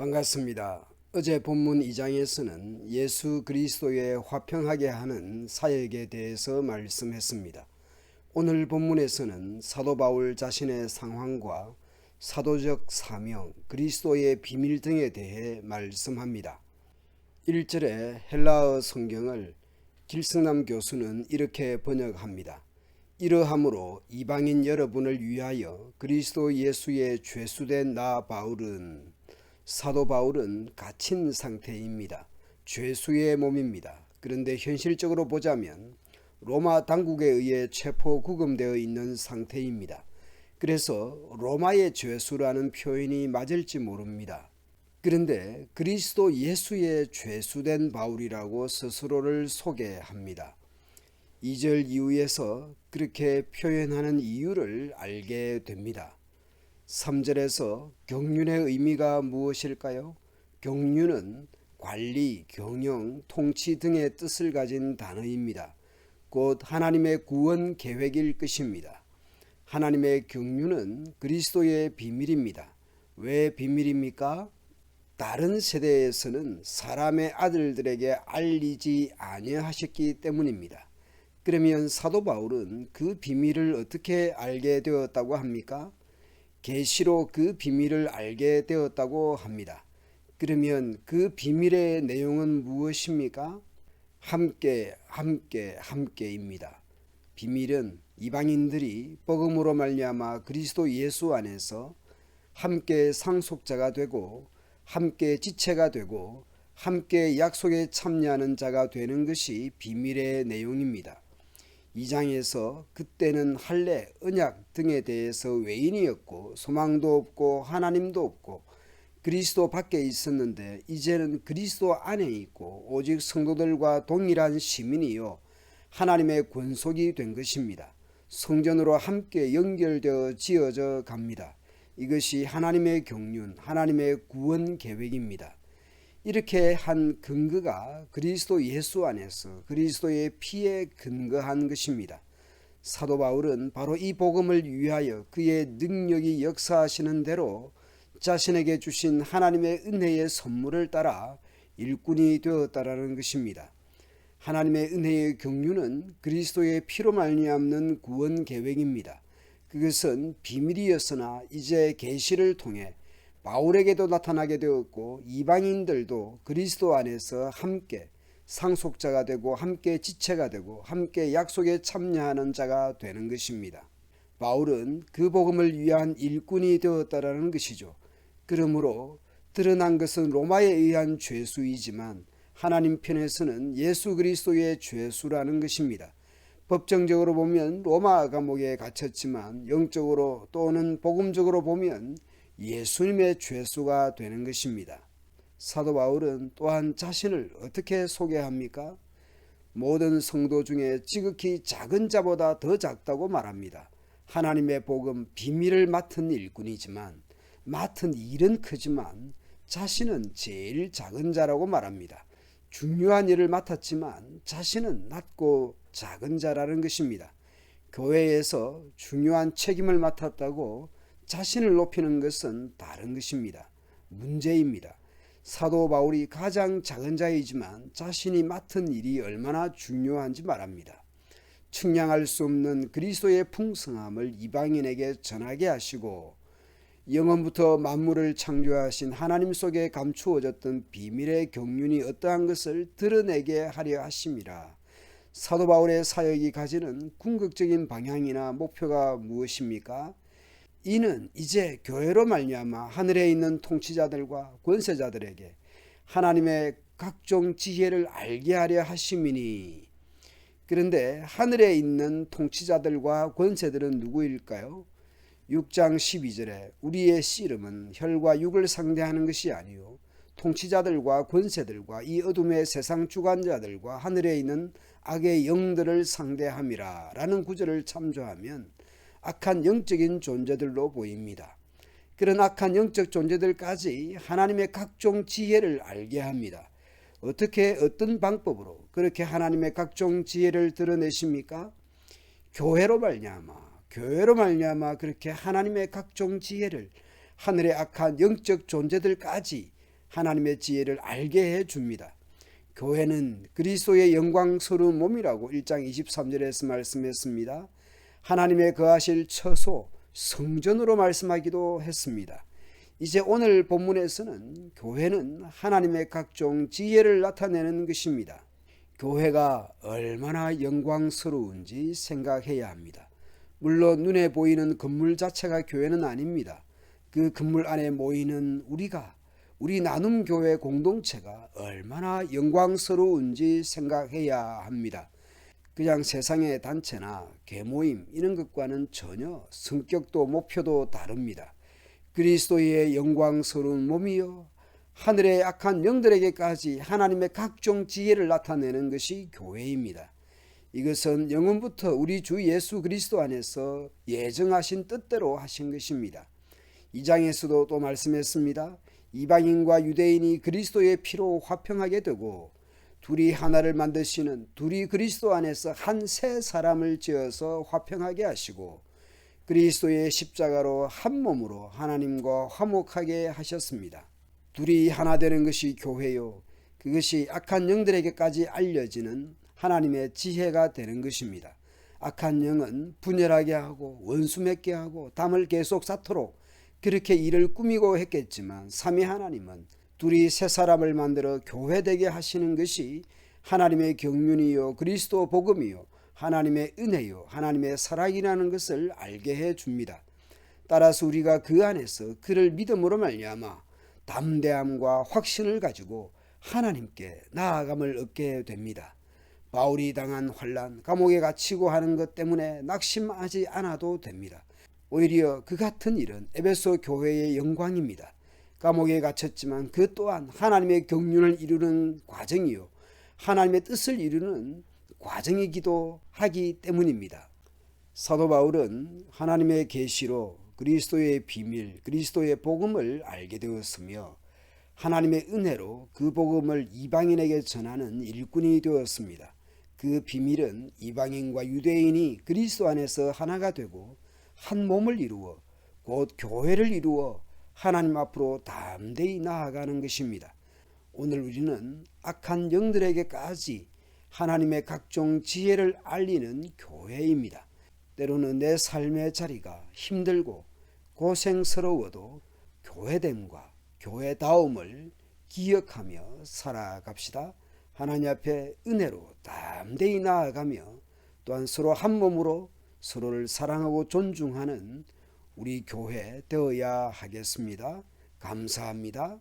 반갑습니다. 어제 본문 2장에서는 예수 그리스도의 화평하게 하는 사역에 대해서 말씀했습니다. 오늘 본문에서는 사도 바울 자신의 상황과 사도적 사명, 그리스도의 비밀 등에 대해 말씀합니다. 1절에 헬라어 성경을 길승남 교수는 이렇게 번역합니다. 이러함으로 이방인 여러분을 위하여 그리스도 예수의 죄수된 나 바울은, 사도 바울은 갇힌 상태입니다. 죄수의 몸입니다. 그런데 현실적으로 보자면 로마 당국에 의해 체포 구금되어 있는 상태입니다. 그래서 로마의 죄수라는 표현이 맞을지 모릅니다. 그런데 그리스도 예수의 죄수된 바울이라고 스스로를 소개합니다. 2절 이후에서 그렇게 표현하는 이유를 알게 됩니다. 3절에서 경륜의 의미가 무엇일까요? 경륜은 관리, 경영, 통치 등의 뜻을 가진 단어입니다. 곧 하나님의 구원 계획일 것입니다. 하나님의 경륜은 그리스도의 비밀입니다. 왜 비밀입니까? 다른 세대에서는 사람의 아들들에게 알리지 아니하셨기 때문입니다. 그러면 사도 바울은 그 비밀을 어떻게 알게 되었다고 합니까? 계시로 그 비밀을 알게 되었다고 합니다. 그러면 그 비밀의 내용은 무엇입니까? 함께입니다. 비밀은 이방인들이 복음으로 말미암아 그리스도 예수 안에서 함께 상속자가 되고 함께 지체가 되고 함께 약속에 참여하는 자가 되는 것이 비밀의 내용입니다. 2장에서 그때는 할례, 언약 등에 대해서 외인이었고 소망도 없고 하나님도 없고 그리스도 밖에 있었는데 이제는 그리스도 안에 있고 오직 성도들과 동일한 시민이요 하나님의 권속이 된 것입니다. 성전으로 함께 연결되어 지어져 갑니다. 이것이 하나님의 경륜, 하나님의 구원 계획입니다. 이렇게 한 근거가 그리스도 예수 안에서 그리스도의 피에 근거한 것입니다. 사도 바울은 바로 이 복음을 위하여 그의 능력이 역사하시는 대로 자신에게 주신 하나님의 은혜의 선물을 따라 일꾼이 되었다라는 것입니다. 하나님의 은혜의 경륜은 그리스도의 피로 말미암는 구원 계획입니다. 그것은 비밀이었으나 이제 계시를 통해 바울에게도 나타나게 되었고 이방인들도 그리스도 안에서 함께 상속자가 되고 함께 지체가 되고 함께 약속에 참여하는 자가 되는 것입니다. 바울은 그 복음을 위한 일꾼이 되었다라는 것이죠. 그러므로 드러난 것은 로마에 의한 죄수이지만 하나님 편에서는 예수 그리스도의 죄수라는 것입니다. 법정적으로 보면 로마 감옥에 갇혔지만 영적으로 또는 복음적으로 보면 예수님의 죄수가 되는 것입니다. 사도 바울은 또한 자신을 어떻게 소개합니까? 모든 성도 중에 지극히 작은 자보다 더 작다고 말합니다. 하나님의 복음 비밀을 맡은 일꾼이지만 맡은 일은 크지만 자신은 제일 작은 자라고 말합니다. 중요한 일을 맡았지만 자신은 낮고 작은 자라는 것입니다. 교회에서 중요한 책임을 맡았다고 자신을 높이는 것은 다른 것입니다. 문제입니다. 사도 바울이 가장 작은 자이지만 자신이 맡은 일이 얼마나 중요한지 말합니다. 측량할 수 없는 그리스도의 풍성함을 이방인에게 전하게 하시고 영원부터 만물을 창조하신 하나님 속에 감추어졌던 비밀의 경륜이 어떠한 것을 드러내게 하려 하심이라. 사도 바울의 사역이 가지는 궁극적인 방향이나 목표가 무엇입니까? 이는 이제 교회로 말미암아 하늘에 있는 통치자들과 권세자들에게 하나님의 각종 지혜를 알게 하려 하심이니. 그런데 하늘에 있는 통치자들과 권세들은 누구일까요? 6장 12절에 우리의 씨름은 혈과 육을 상대하는 것이 아니요 통치자들과 권세들과 이 어둠의 세상 주관자들과 하늘에 있는 악의 영들을 상대함이라 라는 구절을 참조하면 악한 영적인 존재들로 보입니다. 그런 악한 영적 존재들까지 하나님의 각종 지혜를 알게 합니다. 어떻게 어떤 방법으로 그렇게 하나님의 각종 지혜를 드러내십니까? 교회로 말미암아 그렇게 하나님의 각종 지혜를 하늘의 악한 영적 존재들까지 하나님의 지혜를 알게 해줍니다. 교회는 그리스도의 영광스러운 몸이라고 1장 23절에서 말씀했습니다. 하나님의 거하실 처소 성전으로 말씀하기도 했습니다. 이제 오늘 본문에서는 교회는 하나님의 각종 지혜를 나타내는 것입니다. 교회가 얼마나 영광스러운지 생각해야 합니다. 물론 눈에 보이는 건물 자체가 교회는 아닙니다. 그 건물 안에 모이는 우리 나눔교회 공동체가 얼마나 영광스러운지 생각해야 합니다. 그냥 세상의 단체나 계모임 이런 것과는 전혀 성격도 목표도 다릅니다. 그리스도의 영광스러운 몸이요 하늘의 악한 영들에게까지 하나님의 각종 지혜를 나타내는 것이 교회입니다. 이것은 영원부터 우리 주 예수 그리스도 안에서 예정하신 뜻대로 하신 것입니다. 2장에서도 또 말씀했습니다. 이방인과 유대인이 그리스도의 피로 화평하게 되고 둘이 하나를 만드시는 둘이 그리스도 안에서 한 새 사람을 지어서 화평하게 하시고 그리스도의 십자가로 한 몸으로 하나님과 화목하게 하셨습니다. 둘이 하나 되는 것이 교회요. 그것이 악한 영들에게까지 알려지는 하나님의 지혜가 되는 것입니다. 악한 영은 분열하게 하고 원수 맺게 하고 담을 계속 쌓도록 그렇게 일을 꾸미고 했겠지만 삼위 하나님은 둘이 새 사람을 만들어 교회되게 하시는 것이 하나님의 경륜이요 그리스도 복음이요 하나님의 은혜요 하나님의 사랑이라는 것을 알게 해줍니다. 따라서 우리가 그 안에서 그를 믿음으로 말미암아 담대함과 확신을 가지고 하나님께 나아감을 얻게 됩니다. 바울이 당한 환난, 감옥에 갇히고 하는 것 때문에 낙심하지 않아도 됩니다. 오히려 그 같은 일은 에베소 교회의 영광입니다. 감옥에 갇혔지만 그 또한 하나님의 경륜을 이루는 과정이요 하나님의 뜻을 이루는 과정이기도 하기 때문입니다. 사도 바울은 하나님의 계시로 그리스도의 비밀, 그리스도의 복음을 알게 되었으며 하나님의 은혜로 그 복음을 이방인에게 전하는 일꾼이 되었습니다. 그 비밀은 이방인과 유대인이 그리스도 안에서 하나가 되고 한 몸을 이루어 곧 교회를 이루어 하나님 앞으로 담대히 나아가는 것입니다. 오늘 우리는 악한 영들에게까지 하나님의 각종 지혜를 알리는 교회입니다. 때로는 내 삶의 자리가 힘들고 고생스러워도 교회됨과 교회다움을 기억하며 살아갑시다. 하나님 앞에 은혜로 담대히 나아가며 또한 서로 한 몸으로 서로를 사랑하고 존중하는 우리 교회 되어야 하겠습니다. 감사합니다.